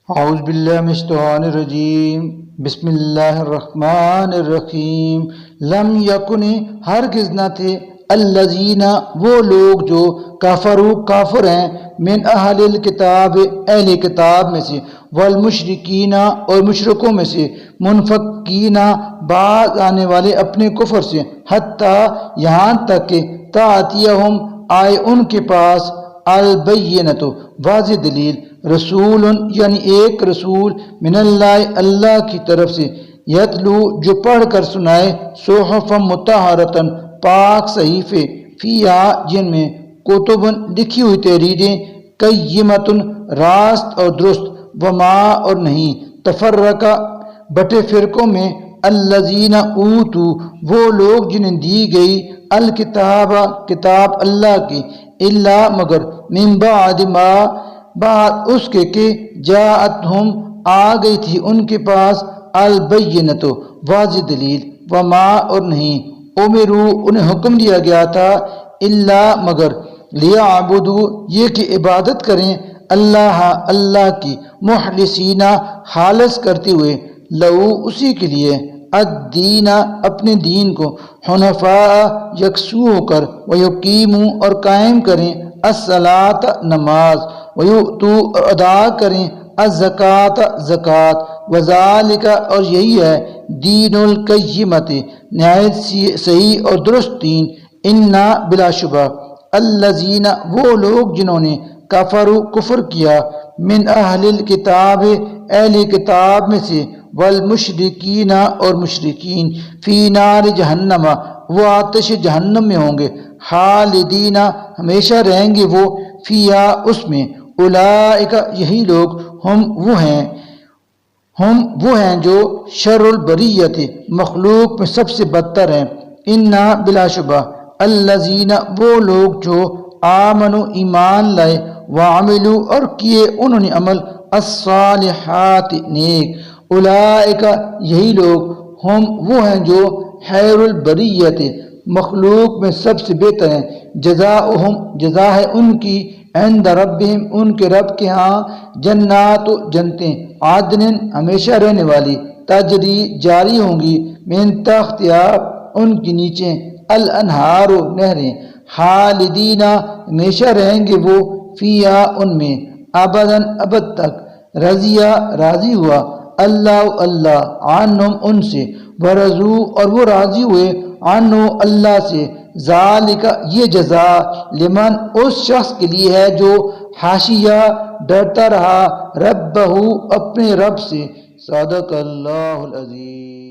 اعوذ باللہ من الشیطان الرجیم بسم اللہ الرحمن الرحیم لم یکن ہرگز نہ تھے الذین وہ لوگ جو کفروا کافر ہیں من اہل الکتاب اہل کتاب میں سے والمشرکین اور مشرکوں میں سے منفکین باز آنے والے اپنے کفر سے حتیٰ یہاں تک کہ تأتیہم آئے ان کے پاس البینۃ واضح دلیل رسول یعنی ایک رسول من اللہ اللہ کی طرف سے یتلو جو پڑھ کر سنائے صحفا مطہرۃ پاک صحیفے فیہا جن میں کتب لکھی ہوئی تحریریں قیمۃ راست اور درست وما اور نہیں تفرقہ بٹے فرقوں میں الذین اوتوا وہ لوگ جنہیں دی گئی الکتاب کتاب اللہ کی الا مگر من بعد ما بعد اس کے کہ جاءتہم آ گئی تھی ان کے پاس البینۃ واضح دلیل وما اور نہیں امرو انہیں حکم دیا گیا تھا الا مگر لیعبدوا یہ کہ عبادت کریں اللہ اللہ کی مخلصین خالص کرتے ہوئے لہو اسی کے لیے الدین اپنے دین کو حنفاء یکسو ہو کر ویقیموا اور قائم کریں الصلاۃ نماز ویؤتوا اور ادا کریں الزکوٰۃ زکوٰۃ وذالک اور یہی ہے دین القیمت نہایت صحیح اور درست دین انا بلا شبہ الذین وہ لوگ جنہوں نے کفروا کفر کیا من اہل الکتاب اہل کتاب میں سے والمشرکین اور مشرکین فی نار جہنم وہ آتش جہنم میں ہوں گے خالدین ہمیشہ رہیں گے وہ فیہا اس میں اولئک یہی لوگ ہم وہ ہیں جو شر البریت مخلوق میں سب سے بدتر ہیں انا بلا شبہ الذین وہ لوگ جو آمنوا ایمان لائے وعملوا اور کیے انہوں نے عمل الصالحات نیک اولئک یہی لوگ ہم وہ ہیں جو خیر البریت مخلوق میں سب سے بہتر ہیں جزاؤہم جزا ہے ان کی عند ربہم ان کے رب کے ہاں جنات جنتیں عدن ہمیشہ رہنے والی تجری جاری ہوں گی من تحتہا ان کی نیچے الانہار نہریں خالدین ہمیشہ رہیں گے وہ فیہا ان میں ابدا ابد تک رضیہ راضی ہوا اللہ عنہم ان سے ورضوا اور وہ راضی ہوئے عنہ اللہ سے ذالک یہ جزا لمن اس شخص کے لیے ہے جو خشیہ ڈرتا رہا ربہ اپنے رب سے صدق اللہ العظیم۔